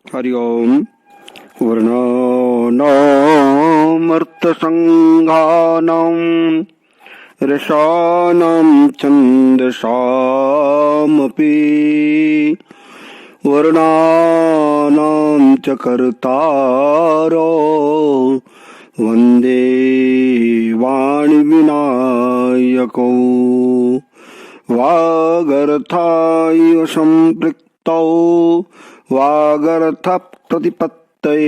हरि ओम। वर्णानामर्थसंघानां रसानां छन्दसामपि वर्णानां च कर्तारो वन्दे वाणिविनायकौ वागर्थाय सम्पृक्तौ वागर्थ प्रतिपत्तये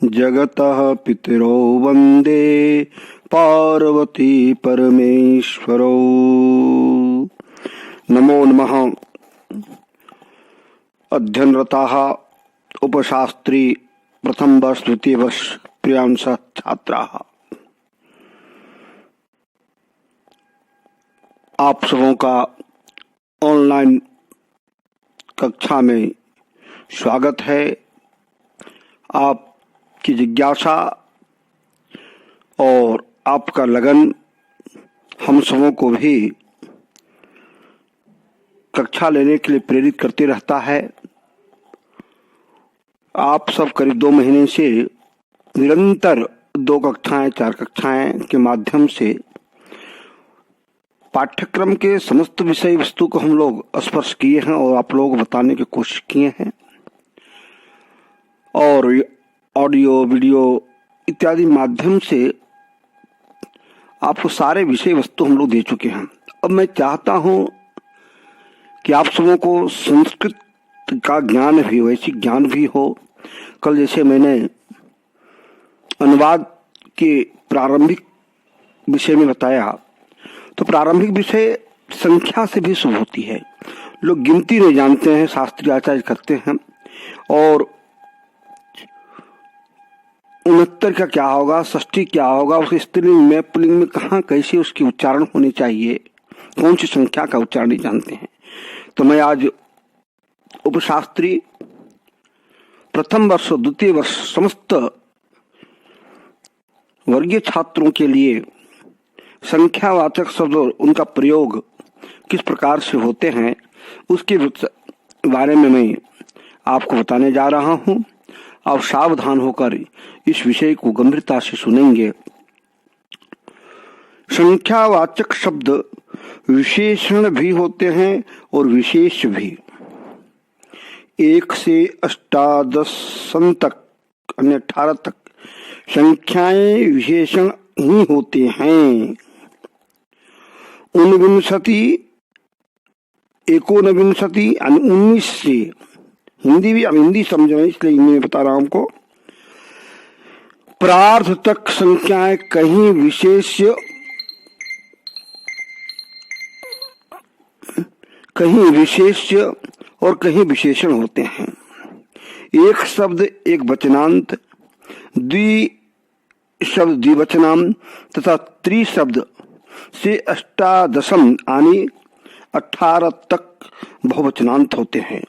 जगतः पितरौ वन्दे पार्वती परमेश्वरौ। नमो नमः। अध्ययनरताः उपशास्त्री प्रथम वर्ष द्वितीय वर्ष प्रियांशः छात्राः, आप सबों का ऑनलाइन कक्षा में स्वागत है। आपकी जिज्ञासा और आपका लगन हम सबों को भी कक्षा लेने के लिए प्रेरित करते रहता है। आप सब करीब 2 महीने से निरंतर 2 कक्षाएं 4 कक्षाएं के माध्यम से पाठ्यक्रम के समस्त विषय वस्तु को हम लोग स्पर्श किए हैं और आप लोग बताने की कोशिश किए हैं, और ऑडियो वीडियो इत्यादि माध्यम से आपको सारे विषय वस्तु हम लोग दे चुके हैं। अब मैं चाहता हूं कि आप सबों को संस्कृत का ज्ञान भी हो, ऐसी ज्ञान भी हो। कल जैसे मैंने अनुवाद के प्रारंभिक विषय में बताया, तो प्रारंभिक विषय संख्या से भी शुरू होती है। लोग गिनती नहीं जानते हैं, शास्त्रीय आचार्य करते हैं, और 69 का क्या होगा, षष्ठी क्या होगा, उसके स्त्रीलिंग में पुल्लिंग में कहाँ कैसे उसकी उच्चारण होनी चाहिए, कौन सी संख्या का उच्चारण नहीं जानते हैं। तो मैं आज उपशास्त्री प्रथम वर्ष द्वितीय वर्ष समस्त वर्गीय छात्रों के लिए संख्यावाचक शब्द और उनका प्रयोग किस प्रकार से होते हैं उसके बारे में मैं आपको बताने जा रहा हूं। आप सावधान होकर इस विषय को गंभीरता से सुनेंगे। संख्यावाचक शब्द विशेषण भी होते हैं और विशेष भी। 1 से 18 तक, अन्य 18 तक संख्याएं विशेषण ही होते हैं। 29, 19 यानी 19 से, हिंदी भी, अब हिंदी समझ रहे हैं इसलिए मैं बता रहा हूं आपको। प्रार्थ तक संख्याएं कहीं विशेष और कहीं विशेषण होते हैं। एक शब्द एक वचनांत, शब्द द्विवचनाम तथा त्रिशब्द से 18 यानी 18 तक बहुवचनांत होते हैं।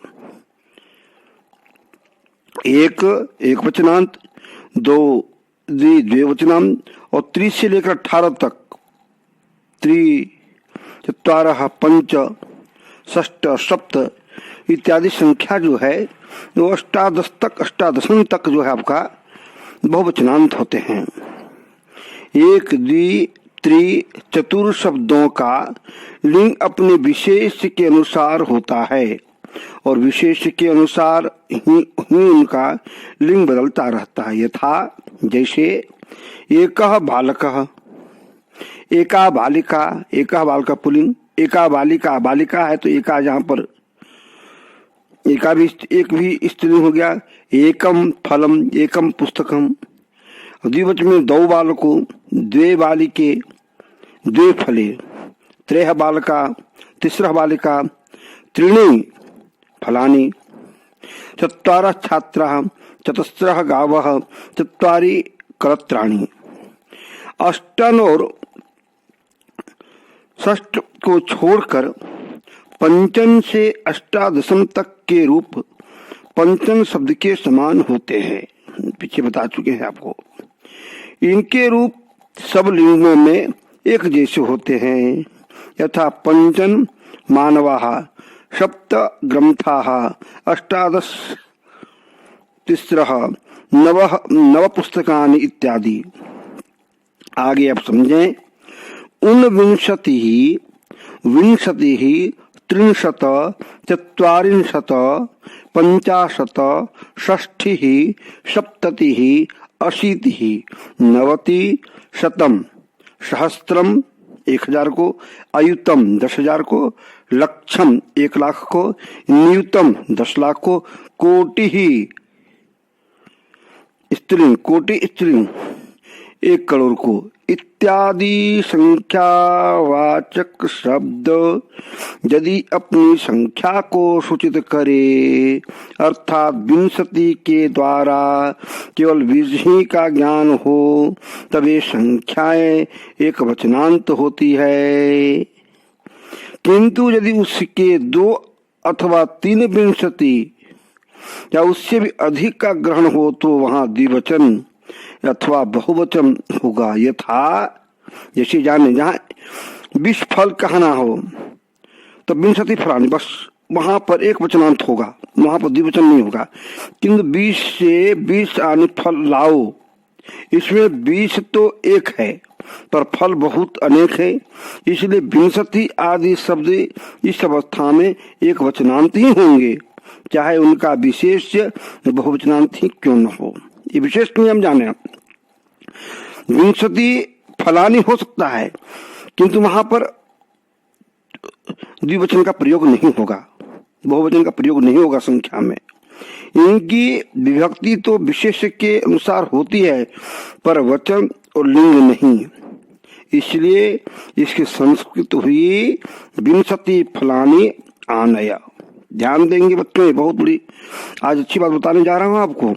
एक वचनांत, 2 द्विवचनांत और 3 से लेकर 18 तक 3, 4, 5, 6, 7 इत्यादि संख्या जो है वो 18 तक जो है आपका बहुवचनांत होते हैं। 1, 2, 3, 4 शब्दों का लिंग अपने विशेष के अनुसार होता है और विशेष के अनुसार ही उनका लिंग बदलता रहता है। यथा जैसे एकः बालकः, एका बालिका, एका बालिका पुल्लिंग, एका बालिका, बालिका है तो एका, जहां पर एका भी एक भी स्त्रीलिंग हो गया। एकम फलम, एकम पुस्तकम। द्विवचन में 2 बालकों, 2 बालिके, 2 फले। 3 बालका, 3 बालिका, 3 फलानि। 4 छात्राः, 4 गावः, 4 करत्राणि। अष्टम और षष्ठ को छोड़कर पंचम से 18 तक के रूप पंचम शब्द के समान होते हैं। पीछे बता चुके हैं आपको। इनके रूप सब लिंगों में एक जैसे होते हैं। यथा पंचन मानवाः, 7 ग्रंथाः, 18 तिस्रः नव पुस्तकानि इत्यादि। आगे आप समझें। ऊनविंशतिः विंशतिः त्रिंशत् चत्वारिंशत् पञ्चाशत् षष्ठिः सप्ततिः अशीतिः नवति शतम् सहस्त्रम् 1000 को, अयुतम 10,000 को, लक्षम 1,00,000 को, नियुतम 10,00,000 को, कोटि ही स्त्रीलिंग, कोटि स्त्रीलिंग 1 करोड़ को इत्यादि संख्यावाचक शब्द यदि अपनी संख्या को सूचित करे अर्थात 20 के द्वारा केवल 20 ही का ज्ञान हो तब ये संख्याएं एक वचनांत होती है। किंतु यदि उसके 2 अथवा 3 विंशति या उससे भी अधिक का ग्रहण हो तो वहां द्विवचन अथवा बहुवचन होगा। यथा जैसे जाने जहाँ 20 फल कहना हो तो 20 फलानी, बस वहां पर एक वचनांत होगा, वहां पर द्विवचन नहीं होगा। किंतु 20 से 20 आने फल लाओ, इसमें 20 तो एक है पर फल बहुत अनेक है, इसलिए 20 आदि शब्द इस अवस्था में एक वचनांत ही होंगे, चाहे उनका विशेष बहुवचनांत ही क्यों न हो। ये विशेष नियम जाने। 20 फलानी हो सकता है किंतु वहां पर द्विवचन का प्रयोग नहीं होगा, बहुवचन का प्रयोग नहीं होगा संख्या में। इनकी विभक्ति तो विशेष के अनुसार होती है पर वचन और लिंग नहीं, इसलिए इसकी संस्कृत हुई 20 फलानी आनया। ध्यान देंगे बच्चों, बहुत बड़ी आज अच्छी बात बताने जा रहा हूं आपको।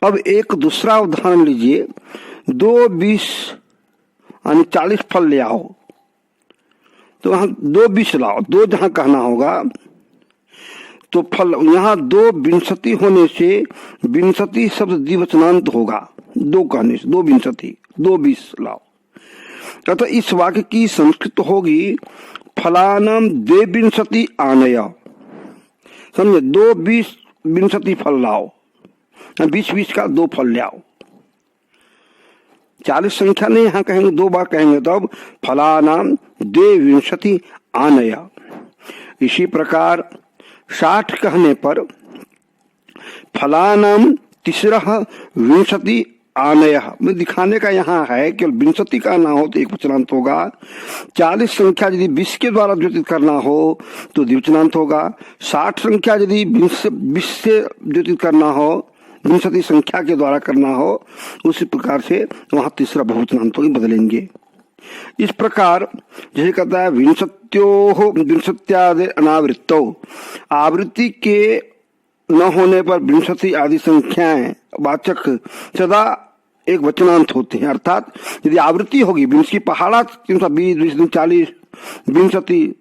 अब एक दूसरा उदाहरण लीजिए। 2 20 यानी 40 फल ले आओ, तो वहां 2 20 लाओ, 2 जहां कहना होगा तो फल यहाँ 2 विंशति होने से 20 शब्द द्विवचनांत होगा। 2 कहने से 2 विंशति, 2 20 लाओ। अतः इस वाक्य की संस्कृत होगी फलानाम 2 विंशति आनया। समझे, 2 20 विंशति फल लाओ, 20 का 2 फल ले आओ। 40 संख्या नहीं यहाँ कहेंगे, 2 बार कहेंगे तब फलानाम 2 विंशति आनया। इसी प्रकार 60 कहने पर फलानाम 3 विंशति आनया में दिखाने का यहाँ है केवल 20 का ना हो तो एक वचनांत होगा। 40 संख्या यदि 20 के द्वारा द्योतित करना हो तो द्विवचनांत होगा। 60 संख्या यदि 20 से द्योतित करना हो, 20 संख्या के द्वारा करना हो, उसी प्रकार से वहां तीसरा बहुवचनांत बदलेंगे। इस प्रकार जैसे कहता है विंशत्यादि अनावृत्तो, आवृत्ति के न होने पर 20 आदि संख्याएं वाचक सदा एक वचनांत होते हैं। अर्थात यदि आवृत्ति होगी 20 की पहाड़ा 320 20 40 विंशति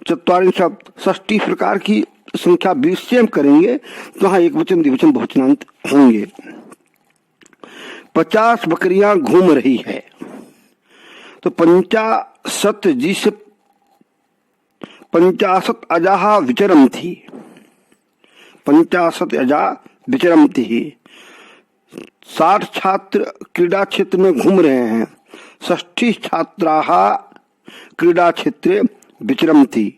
44 षष्ठी प्रकार की संख्या 20 से हम करेंगे तो वहां एक वचन द्विवचन बहुवचनांत होंगे। 50 बकरियां घूम रही है तो 50 जिस 50 अजाहा विचरम थी, 50 अजा विचरम थी। 60 छात्र क्रीडा क्षेत्र में घूम रहे हैं, 60 छात्राः क्रीडा क्षेत्रे विचरन्ति।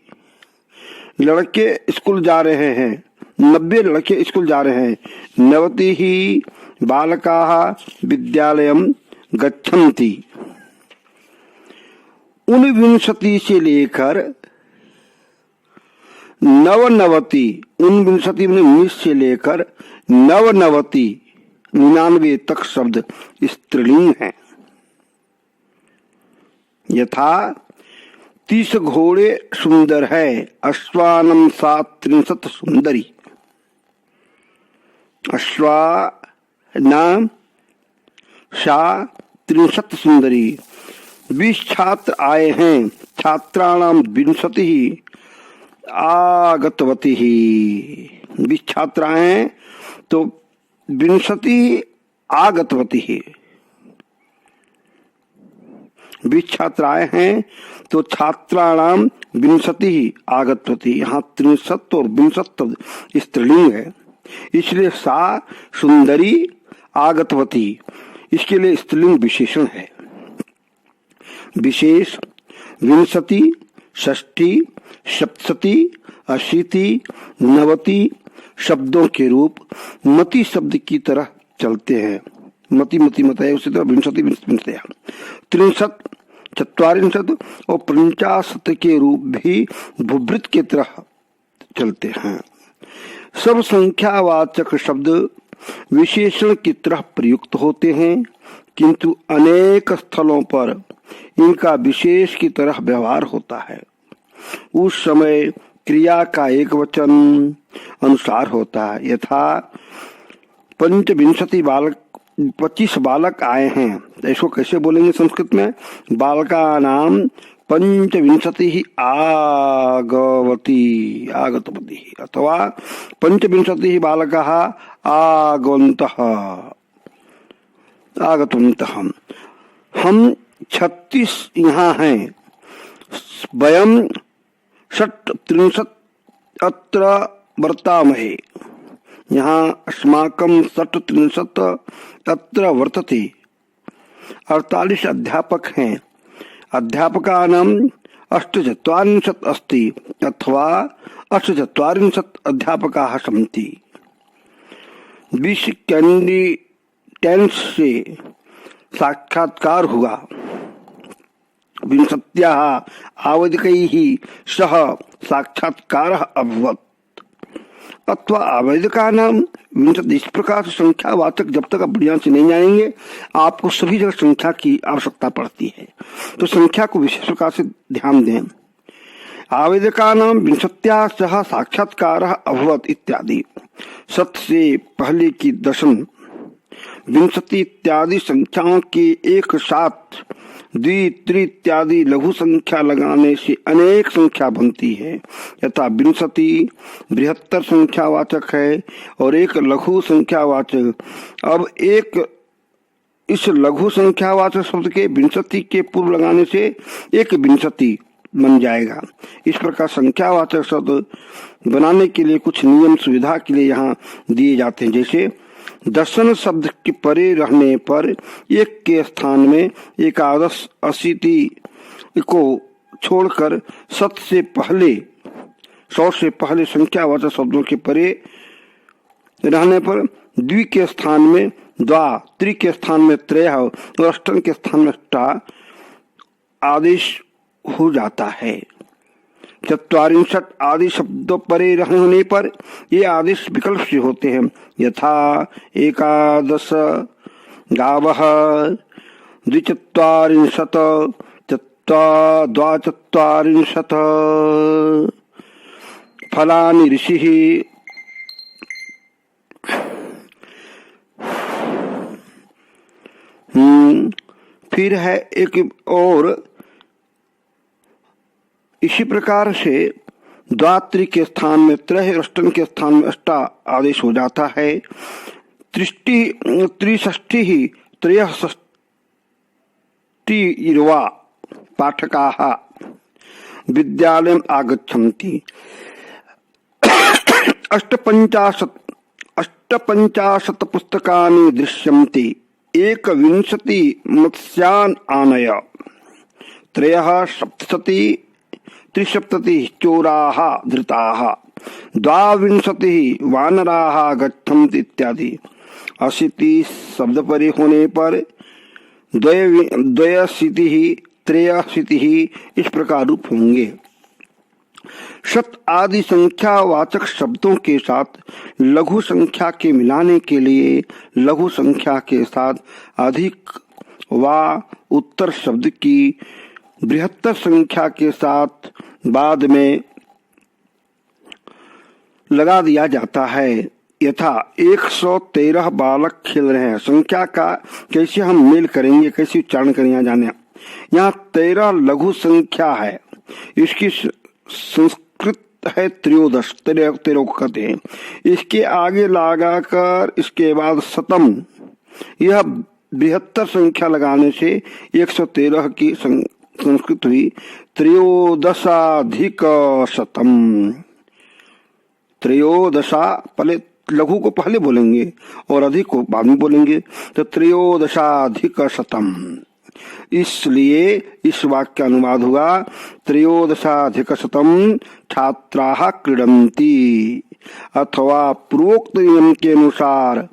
लड़के स्कूल जा रहे हैं, 90 लड़के स्कूल जा रहे हैं, 90 बालकाः विद्यालयं गच्छन्ति। 29 से लेकर 99, 29 में 19 से लेकर 99 तक शब्द स्त्रीलिंग है। यथा 30 घोड़े सुंदर है, अश्वानम 37 सुंदरी। अश्वानाम 37 सुंदरी। 20 छात्र आए हैं, छात्राणाम 20 आगतवती ही। 20 छात्र आए हैं तो 20 आगतवती ही। 20 छात्र आए हैं तो छात्राणाम 20 आगतवती। यहाँ 63 और 62 स्त्रीलिंग है, इसलिए सा सुंदरी आगतवती इसके लिए स्त्रीलिंग विशेषण है। विशेष विंशति, षष्ठी, सप्तशती, अशीति, नवति शब्दों के रूप मति शब्द की तरह चलते हैं। मति मति मत है, उसी तरह विंशति विंशतिया, त्रिंशत, चत्वारिंशत और 50 के रूप भी भूभृत की तरह चलते हैं। सब संख्यावाचक शब्द विशेषण की तरह प्रयुक्त होते हैं, किंतु अनेक स्थलों पर इनका विशेष की तरह व्यवहार होता है। उस समय क्रिया का एक वचन अनुसार होता है। यथा 25 बालक 25 बालक आए हैं, इसको कैसे बोलेंगे संस्कृत में? बालका नाम 25 आगवती आगतवती अथवा 25 बालकाः आगवन्तः आगतवन्तः। हम 36 यहाँ हैं। वयं 33 अत्र वर्तामहे। यहाँ अस्माकं 33 अत्र वर्तते। 48 अध्यापक हैं। अध्यापकानां 48 अस्ति अथवा 48 अध्यापकाः सन्ति। 20 कैंडिडेट्स से साक्षात्कार हुआ। 20 आवेदकैः सह साक्षात्कारः अभवत् अथवा आवेदकानां 20। इस प्रकार से संख्यावाचक जब तक आप बढ़िया से नहीं जानेंगे, आपको सभी जगह संख्या की आवश्यकता पड़ती है, तो संख्या को विशेष प्रकार से ध्यान दें। आवेदकानां 20 सह साक्षात्कारः अभवत् इत्यादि। सत से पहले की दशम 20 इत्यादि संख्याओं के एक साथ द्वि, त्रि इत्यादि लघु संख्या लगाने से अनेक संख्या बनती है। यथा 20 बृहत्तर संख्यावाचक है और एक लघु संख्यावाचक। अब एक इस लघु संख्यावाचक शब्द के 20 के पूर्व लगाने से एक 20 बन जाएगा। इस प्रकार संख्यावाचक शब्द बनाने के लिए कुछ नियम सुविधा के लिए यहाँ दिए जाते हैं। जैसे दर्शन शब्द के परे रहने पर एक के स्थान में एकादश, अशीति को छोड़कर 100 से पहले संख्यावाचक शब्दों के परे रहने पर द्वि के स्थान में द्वा, त्रि के स्थान में त्रयः और अष्टम के स्थान में अष्टा आदेश हो जाता है। 44 आदि शब्दों परे रहने पर ये आदेश विकल्प से होते हैं। यथा एकादश गावः, 24 द्वाचत्वारिंशत् फलानि ऋषिः। फिर है एक और इसी प्रकार से द्वात्रि के स्थान में त्रय, अष्टम के स्थान में अष्टा आदेश हो जाता है। त्रिषष्ठी त्रयष्टिर्वा पाठकाः विद्यालयम् आगच्छन्ति। 48 पुस्तकानि दृश्यन्ते। 21 मत्स्यान् आनय। 3 त्रिसप्ततिः चोराः धृताः। 22 वानराः गच्छन्ति इत्यादि। 80 शब्द परे होने पर 82 83 इस प्रकार रूप होंगे। शत आदि संख्यावाचक शब्दों के साथ लघु संख्या के मिलाने के लिए लघु संख्या के साथ अधिक वा उत्तर शब्द की बृहत्तर संख्या के साथ बाद में लगा दिया जाता है। यथा 113 बालक खेल रहे हैं। संख्या का कैसे हम मेल करेंगे, कैसे उच्चारण करेंगे जाने। यहाँ 13 लघु संख्या है। इसकी संस्कृत है त्रयोदश, 13 को कहते हैं। इसके आगे लगाकर इसके बाद शतम, यह बृहत्तर संख्या लगाने से 113 की संस्कृत हुई त्रयोदशाधिक शतम। त्रयोदशा पहले लघु को पहले बोलेंगे और अधिक को बाद में बोलेंगे। तो त्रयोदशाधिक शतम, इसलिए इस वाक्य का अनुवाद हुआ त्रयोदशाधिक शतम छात्राः क्रीडन्ति, अथवा पूर्वोक्त नियम के अनुसार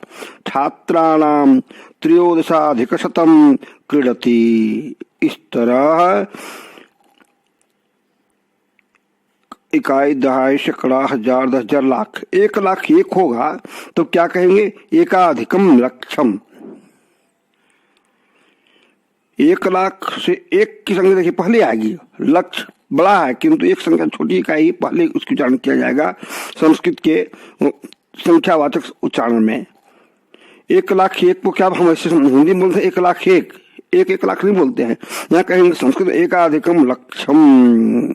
छात्राणाम त्रयोदशाधिक शतम क्रीडति। इस तरह इकाई, दहाई, सैकड़ा, हजार, 10,000, लाख, 1,00,000 एक होगा तो क्या कहेंगे? एकाधिकम लक्षम। 1,00,000 से एक की संख्या देखिए पहले आएगी, लक्ष्य बड़ा है किंतु एक संख्या छोटी इकाई पहले उसकी उच्चारण किया जाएगा संस्कृत के संख्यावाचक उच्चारण में। 1,00,001 को क्या हम ऐसे हिंदी में बोलते हैं? 1,00,001, 1,00,000 नहीं बोलते हैं, यहाँ कहेंगे संस्कृत एकाधिकम लक्षम।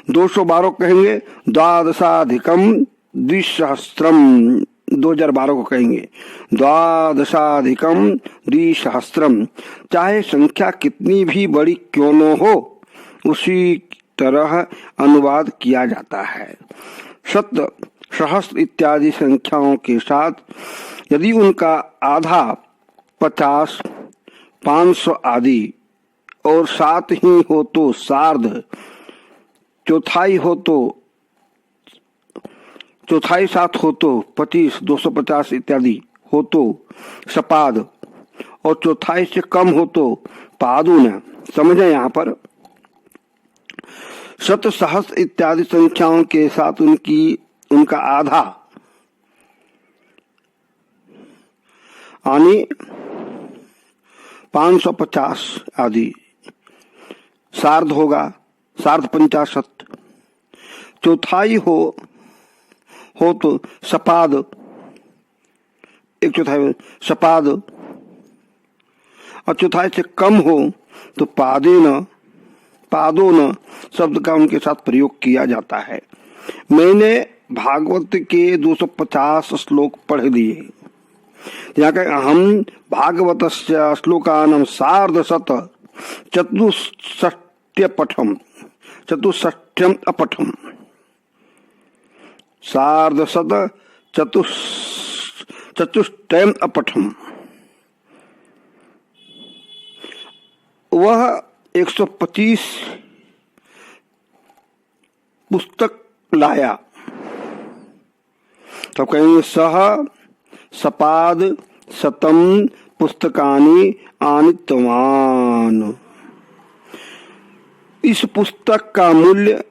212 कहेंगे द्वादशाधिकम द्विसहस्त्रम, 2012 को कहेंगे द्वादशाधिकम द्विसहस्त्रम। चाहे संख्या कितनी भी बड़ी क्यों न हो उसी तरह अनुवाद किया जाता है। शत, सहस्त्र इत्यादि संख्याओं के साथ यदि उनका आधा, 50, 500 आदि और साथ ही हो तो सार्ध, चौथाई हो तो चौथाई साथ हो तो 25, 250 इत्यादि हो तो सपाद, और चौथाई से कम हो तो पादुन। समझे यहाँ पर शत, सहस्त्र इत्यादि संख्याओं के साथ उनका आधा यानी 550 आदि, सार्ध होगा सार्ध 50, चौथाई हो तो सपाद, 1/4 सपाद, और चौथाई से कम हो तो पादेन, पादोन शब्द का उनके साथ प्रयोग किया जाता है। मैंने भागवत के 250 श्लोक पढ़ दिए। यहाँ का हम भागवतस्य श्लोकानां सार्धशत चतुष्षष्ट्यपठम्, चतुष्षष्ट्यम् अपठम्, सार्धशत चतुष्टयम् अपठम्। वह 125 पुस्तक लाया, तब कहेंगे सह सपाद शतम पुस्तकानि आनीतवान। इस पुस्तक का मूल्य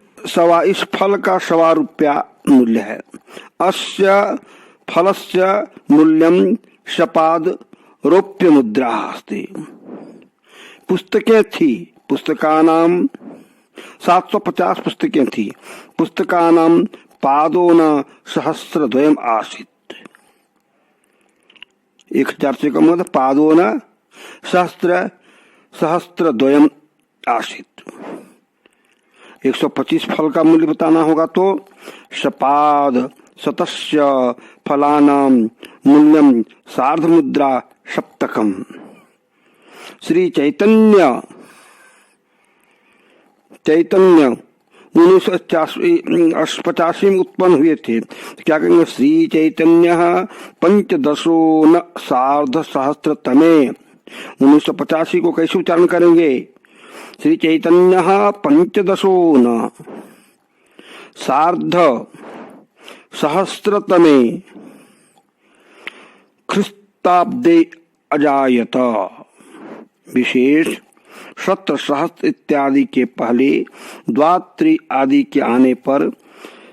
इस फल का 1.25 रुपया मूल्य है। अस्य फलस्य मूल्यम सपाद रौप्य मुद्रा अस्ति। पुस्तकें थी, पुस्तकानाम 750 पुस्तकें थी, पुस्तकानाम पादोन सहस्रद्वयम् आसीत्। 1000 से कम होता पादोन सहस्रद्वयम् आसीत्। 125 फल का मूल्य बताना होगा तो सपाद शतस्य फलानाम मूल्यम सार्ध मुद्रा सप्तकम। श्री चैतन्य 1985 में उत्पन्न हुए थे, तो क्या कहेंगे? श्री चैतन्य पंचदशोन सार्ध सहस्त्रतमे। 1985 को कैसे उच्चारण करेंगे? श्री चैतन्य पंचदशोन सार्ध सहस्त्रतमे ख्रिस्ताब्दे अजायत। विशेष शत, सहस्त्र इत्यादि के पहले द्वात्री आदि के आने पर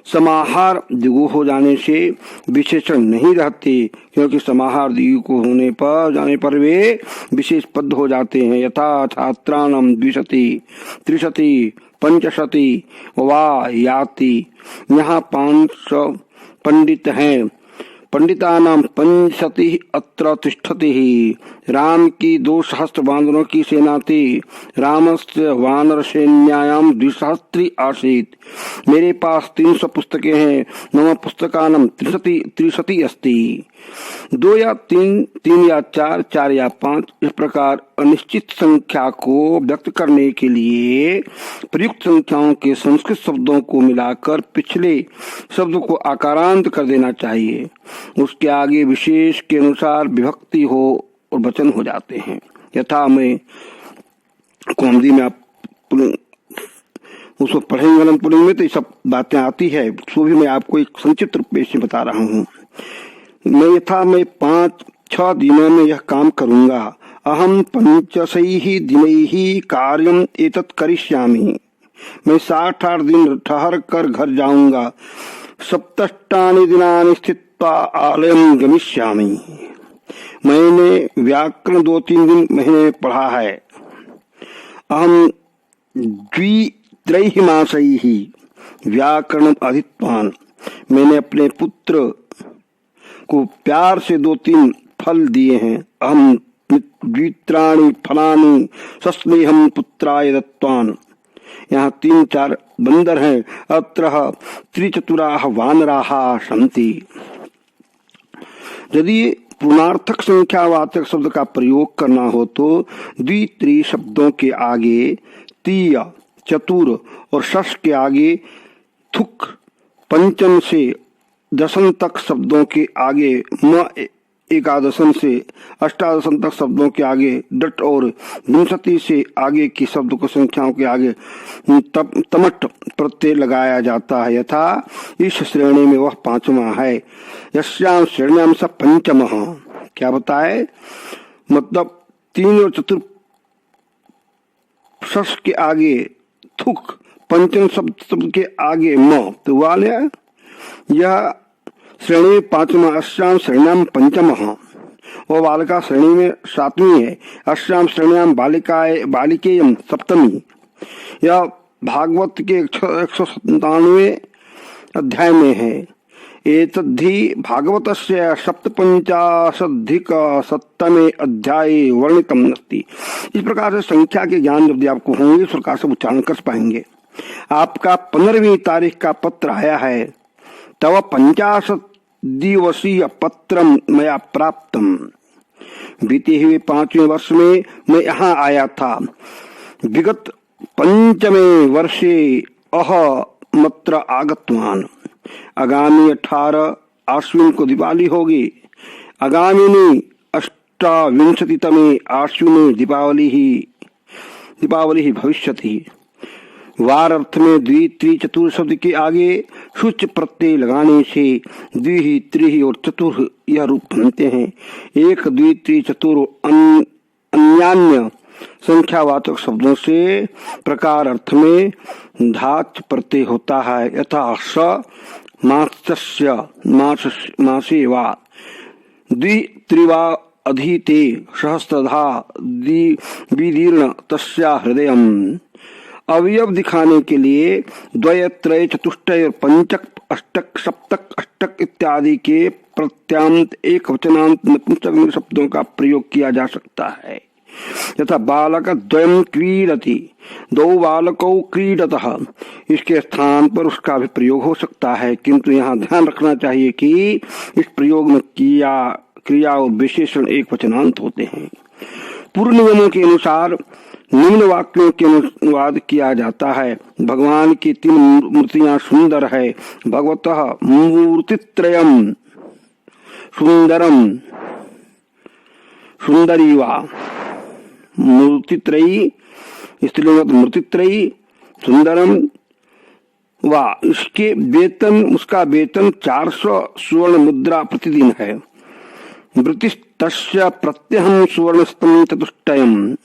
समाहार दिगु हो जाने से विशेषण नहीं रहते, क्योंकि समाहार दिगु को होने पर जाने पर वे विशेष पद हो जाते हैं। यथा छात्राणाम द्विशति, त्रिशति, पंचशति वा याति। यहाँ 500 पंडित हैं, पंडितानां पंचशति अत्र तिष्ठति। राम की 200 वानरों की सेना थी। रामस्य वानर सैन्यायां 200 आसीत्। मेरे पास 300 पुस्तकें हैं। मम पुस्तकानां 30 अस्ति। 2 या 3 या 4 या 5 इस प्रकार अनिश्चित संख्या को व्यक्त करने के लिए प्रयुक्त संख्याओं के संस्कृत शब्दों को मिलाकर पिछले शब्द को आकारांत कर देना चाहिए। उसके आगे विशेष के अनुसार विभक्ति हो और वचन हो जाते हैं। यथा मैं कौमदी में आप उसको पढ़ेंगे पुलिंग में तो ये सब बातें आती है, सो भी मैं आपको एक संक्षिप्त रूप में बता रहा हूँ। मैं 5-6 दिनों में यह काम करूंगा। अहम 5 दिनैः कार्यम एतत् करिष्यामि। मैं 60 दिन ठहर कर घर जाऊंगा। 7 दिनानि स्थित्वा आलयं गमिष्यामि। मैंने व्याकरण 2-3 दिन महीने में पढ़ा है। अहम 2-3 मासैः व्याकरणम् अधीतवान्। मैंने अपने पुत्र को प्यार से 2-3 फल दिए हैं। अहम 2 फलानि सस्नेहम पुत्राय दत्तवान्। यहाँ 3-4 बंदर हैं। अत्र 3-4 वानराः सन्ति। यदि पूर्णार्थक संख्यावाचक शब्द का प्रयोग करना हो तो 2-3 शब्दों के आगे तीय, चतुर और षष्ठ के आगे थुक, पंचम से दशम तक शब्दों के आगे म, एकादशम से अष्टादशम तक शब्दों के आगे डट और विंशति से आगे की शब्द को संख्याओं के आगे तमट प्रत्यय लगाया जाता है। यथा इस श्रेणी में वह 5वां है। यस्याम श्रेण्याम स पंचमः। क्या बताए? मतलब 3 और चतुर षष्ठ के आगे थुक, पंचम शब्द के आगे म, तो वाले यह श्रेणी 5वां। अस्याम श्रेण्याम पंचमः। वह बालिका श्रेणी में 7वीं है। अस्याम श्रेण्याम बालिकेयम 7वीं। यह भागवत के 197वें अध्याय में है। एतद्धि भागवतस्य 57-अधिक-7 अध्याये वर्णितम् अस्ति। इस प्रकार से संख्या के ज्ञान जब आपको होंगे इस प्रकार से उच्चारण कर पाएंगे। आपका 15वीं तारीख का पत्र आया है। तव 50 दिवसीय पत्रम मया प्राप्तम। बीते हुए 5वें वर्ष में मैं यहाँ आया था। विगत 5वें वर्षे अहमत्र आगतवान। आगामी 18 आश्विन को दिवाली होगी। आगामी 28तमे आश्विने दीपावली भविष्यति। वार अर्थ में 2-3-4 शब्द के आगे शुच प्रत्यय लगाने से 2-3 और चतुर यह रूप बनते हैं। 1-2-3-4 अन्यान्य संख्यावाचक शब्दों से प्रकार अर्थ में धाच प्रत्यय होता है। यथा स मासस्य मासे वा 2-3 वा अधीते सहस्त्रधा विदीर्ण तस्या हृदयम्। अवयव दिखाने के लिए 2-3 चतुष्टय और पंचक, अष्टक, सप्तक, अष्टक इत्यादि के प्रत्यांत एक वचनांत नपुंसक शब्दों का प्रयोग किया जा सकता है। यथा बालक द्वयम क्रीडति, 2 बालकौ क्रीडतः। इसके स्थान पर उसका भी प्रयोग हो सकता है, किंतु यहाँ ध्यान रखना चाहिए कि इस प्रयोग में क्रिया और विशेषण एक वचनांत होते हैं। पूर्व नियमों के अनुसार निम्न वाक्यों के अनुवाद किया जाता है। भगवान की 3 मूर्तियां सुंदर है। भगवतः मूर्तित्रयम् सुंदरम सुंदरीवा। मूर्तित्रयी स्त्रीलिंग मूर्तित्रयी सुंदरम वा। उसका वेतन 400 स्वर्ण मुद्रा प्रतिदिन है। वृत्तिस्तस्य प्रत्यहं सुवर्णस्तम चतुष्टयम्।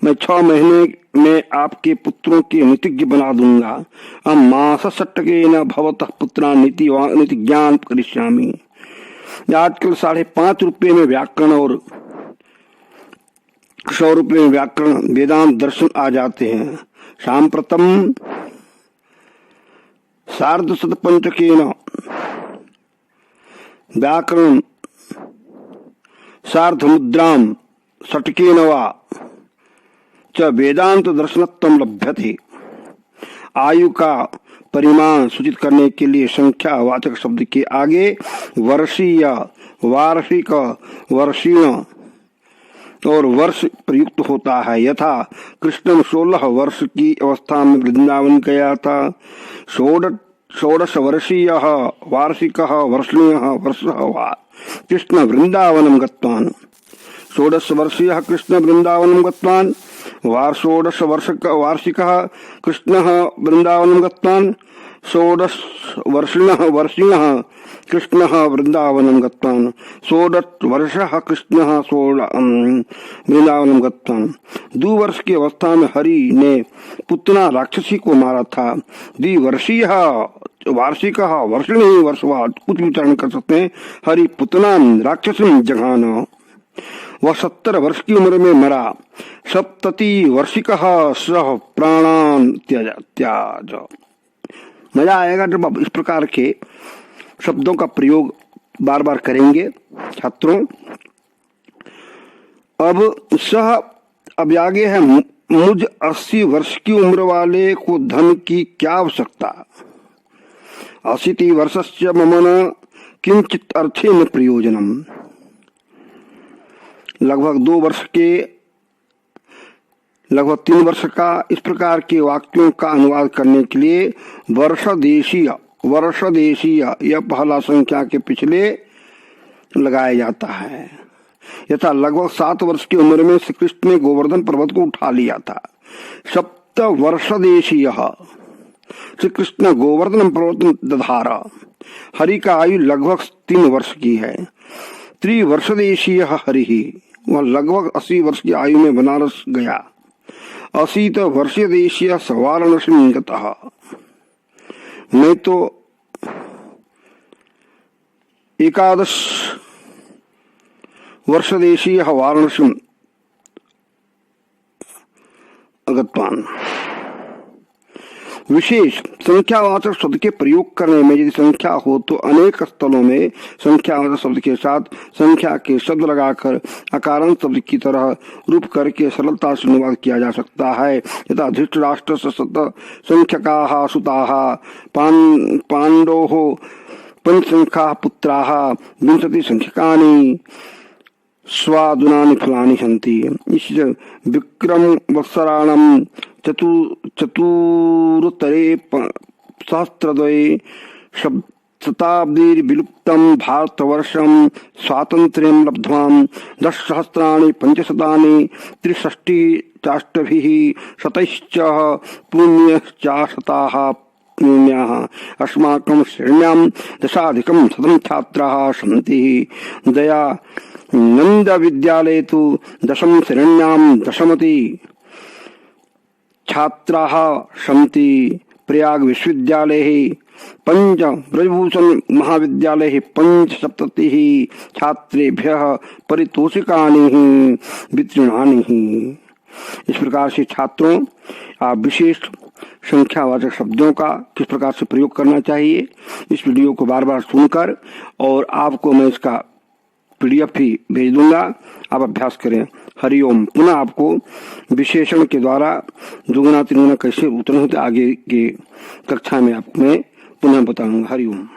मैं 6 महीने में आपके पुत्रों के नीतिज्ञ बना दूंगा। मासषट्केन भवतः पुत्रा नीति ज्ञान करिष्यामि। आजकल 5.5 रुपये में व्याकरण और 100 रुपये में व्याकरण वेदांत दर्शन आ जाते हैं। सांप्रतम सार्धशतपंचकेन व्याकरण सार्धमुद्राम षटकेन वा च वेदांत दर्शनत्वं लभ्यते। आयु का परिमाण सूचित करने के लिए संख्या वाचक शब्द के आगे वर्षीय, वार्षिक, वर्षीण और वर्ष प्रयुक्त होता है। यथा कृष्ण 16 वर्ष की अवस्था में वृंदावन गया था। 16 वर्षीय वार्षिक वर्षीय वर्ष कृष्ण वृंदावनम गतवान। 16 वर्षीय कृष्ण वृंदावनम गतवान। 16 वार्षिक कृष्ण वृंदावनम गतवान। 16 वर्षीय कृष्ण वृंदावनम गतवान। 16 वर्षः कृष्ण वृंदावनम गतवान। 2 वर्ष की अवस्था में हरि ने पुतना राक्षसी को मारा था। द्विवर्षीय वार्षिक वर्षिणी वर्षवाद कुछ विचारण कर सकते हैं। हरि पुतना राक्षसी जघान। वह 70 वर्ष की उम्र में मरा। 70 वर्षिक सह प्राणान त्याज। मजा आएगा जब आप इस प्रकार के शब्दों का प्रयोग बार बार करेंगे छात्रों। अब आगे है मुझ 80 वर्ष की उम्र वाले को धन की क्या आवश्यकता। 80 वर्षस्य मम न किंचित अर्थेन प्रयोजनम। लगभग 2 वर्ष के लगभग 3 वर्ष का इस प्रकार के वाक्यों का अनुवाद करने के लिए वर्ष देशीय यह पहला संख्या के पिछले लगाया जाता है। यथा लगभग 7 वर्ष की उम्र में श्री कृष्ण ने गोवर्धन पर्वत को उठा लिया था। 7 वर्ष देशीय श्री कृष्ण गोवर्धन पर्वत दधार। हरि का आयु लगभग 3 वर्ष की है। 3 वर्ष देशीय हरि ही वह लगभग 80 वर्ष की आयु में बनारस गया। 80 वर्ष देशीय वाराणसी गतः। मैं तो 11 वर्ष देशीय वाराणसी गतवान। विशेष संख्यावाचक शब्द के प्रयोग करने में यदि संख्या हो तो अनेक स्थलों में संख्यावाचक शब्द के साथ संख्या के शब्द लगाकर अकारांत शब्द की तरह रूप करके सरलता से अनुवाद किया जा सकता है। यथा धृतराष्ट्र संख्यकाः सुताः पांडोः पंचसंख्याः पुत्राः 20 संख्यकानि स्वादुनानि फलानि सन्ति। इस विक्रम वत्सराणां चतुरुत्तरे सहस्रद्वये शताब्दीर्विलुप्तं भारतवर्षं स्वातन्त्र्यं लब्ध्वां 10 सहस्राणि 500 63 शतैश्च पुण्यश्चाशताः पुण्याः अस्माकं श्रेण्यां 10,100 छात्राः सन्ति। दया नंद विद्यालये तु 10 श्रेण्यां 10 छात्राः सन्ति। प्रयाग विश्वविद्यालये 5 ब्रजभूषण महाविद्यालये 75 छात्रेभ्यः पारितोषिकानि वितरणानि। इस प्रकार से छात्रों आप विशेष संख्यावाचक शब्दों का किस प्रकार से प्रयोग करना चाहिए इस वीडियो को बार बार सुनकर, और आपको मैं इसका PDF भी भेज दूंगा, आप अभ्यास करें। हरिओम। पुनः आपको विशेषण के द्वारा दुगुना तिगुना कैसे उतरना होता आगे के कक्षा में आपको मैं पुनः बताऊंगा। हरिओम।